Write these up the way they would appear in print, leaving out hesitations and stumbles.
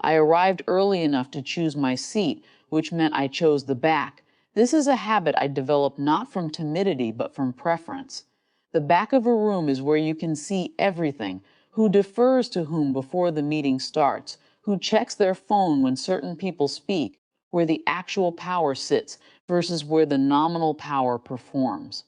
I arrived early enough to choose my seat, which meant I chose the back. This is a habit I developed not from timidity, but from preference. The back of a room is where you can see everything: who defers to whom before the meeting starts, who checks their phone when certain people speak, where the actual power sits versus where the nominal power performs.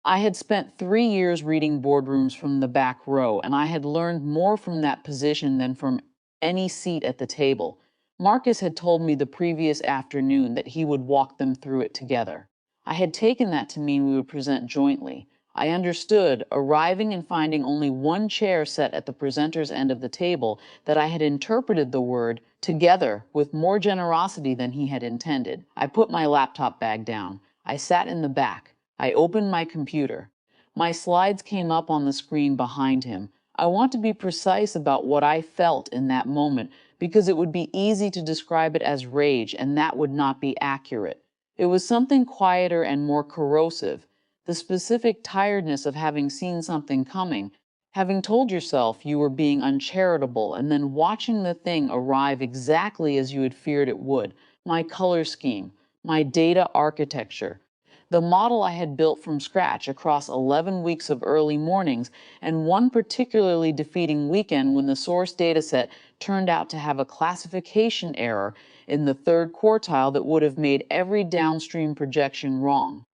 I had spent 3 years reading boardrooms from the back row, and I had learned more from that position than from any seat at the table. Marcus had told me the previous afternoon that he would walk them through it together. I had taken that to mean we would present jointly. I understood, arriving and finding only one chair set at the presenter's end of the table, that I had interpreted the word together with more generosity than he had intended. I put my laptop bag down. I sat in the back. I opened my computer. My slides came up on the screen behind him. I want to be precise about what I felt in that moment because it would be easy to describe it as rage, and that would not be accurate. It was something quieter and more corrosive. The specific tiredness of having seen something coming, having told yourself you were being uncharitable, and then watching the thing arrive exactly as you had feared it would. My color scheme, my data architecture, the model I had built from scratch across 11 weeks of early mornings and one particularly defeating weekend when the source dataset turned out to have a classification error in the third quartile that would have made every downstream projection wrong.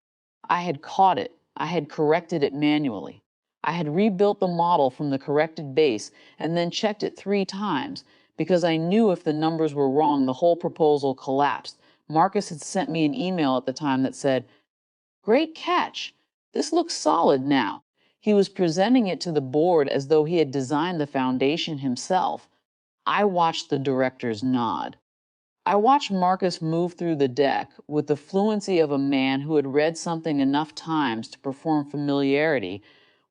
I had caught it. I had corrected it manually. I had rebuilt the model from the corrected base and then checked it 3 times because I knew if the numbers were wrong, the whole proposal collapsed. Marcus had sent me an email at the time that said, "Great catch. This looks solid now." He was presenting it to the board as though he had designed the foundation himself. I watched the directors nod. I watched Marcus move through the deck with the fluency of a man who had read something enough times to perform familiarity,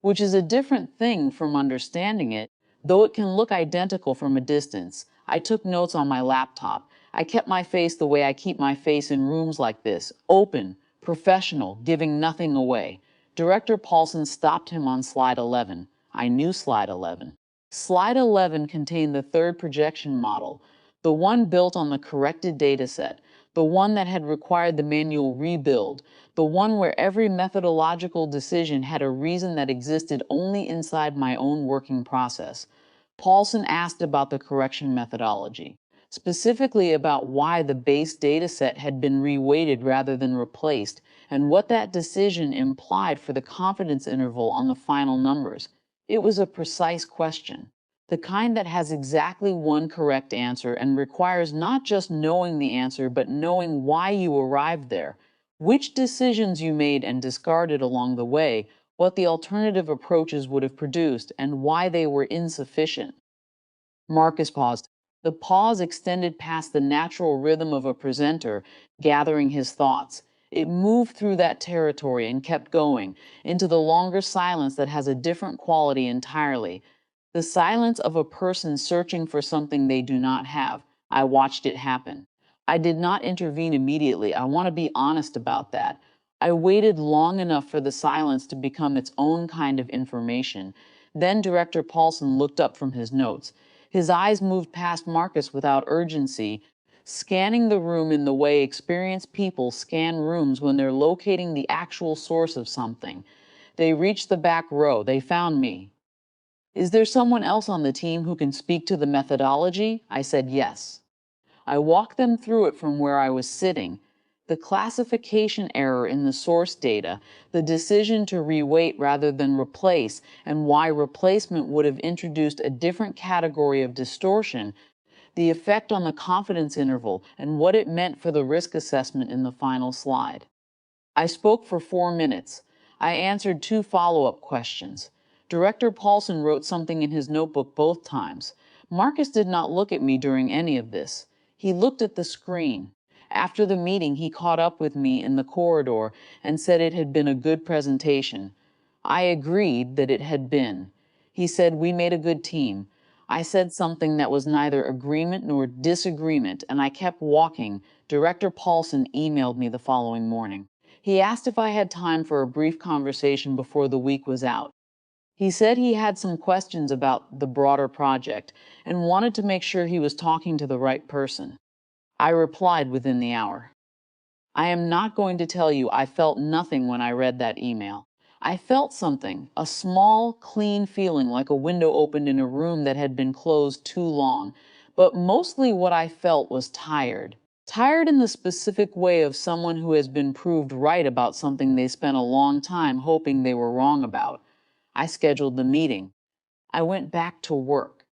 which is a different thing from understanding it, though it can look identical from a distance. I took notes on my laptop. I kept my face the way I keep my face in rooms like this: open, professional, giving nothing away. Director Paulson stopped him on slide 11. I knew slide 11. Slide 11 contained the third projection model, the one built on the corrected dataset, the one that had required the manual rebuild, the one where every methodological decision had a reason that existed only inside my own working process. Paulson asked about the correction methodology, specifically about why the base dataset had been reweighted rather than replaced, and what that decision implied for the confidence interval on the final numbers. It was a precise question, the kind that has exactly one correct answer and requires not just knowing the answer, but knowing why you arrived there, which decisions you made and discarded along the way, what the alternative approaches would have produced, and why they were insufficient. Marcus paused. The pause extended past the natural rhythm of a presenter gathering his thoughts. It moved through that territory and kept going, into the longer silence that has a different quality entirely. The silence of a person searching for something they do not have. I watched it happen. I did not intervene immediately. I want to be honest about that. I waited long enough for the silence to become its own kind of information. Then Director Paulson looked up from his notes. His eyes moved past Marcus without urgency, scanning the room in the way experienced people scan rooms when they're locating the actual source of something. They reached the back row. They found me. "Is there someone else on the team who can speak to the methodology?" I said yes. I walked them through it from where I was sitting. The classification error in the source data, the decision to reweight rather than replace, and why replacement would have introduced a different category of distortion, the effect on the confidence interval, and what it meant for the risk assessment in the final slide. I spoke for 4 minutes. I answered 2 follow-up questions. Director Paulson wrote something in his notebook both times. Marcus did not look at me during any of this. He looked at the screen. After the meeting, he caught up with me in the corridor and said it had been a good presentation. I agreed that it had been. He said we made a good team. I said something that was neither agreement nor disagreement, and I kept walking. Director Paulson emailed me the following morning. He asked if I had time for a brief conversation before the week was out. He said he had some questions about the broader project and wanted to make sure he was talking to the right person. I replied within the hour. I am not going to tell you I felt nothing when I read that email. I felt something, a small, clean feeling like a window opened in a room that had been closed too long. But mostly what I felt was tired. Tired in the specific way of someone who has been proved right about something they spent a long time hoping they were wrong about. I scheduled the meeting. I went back to work.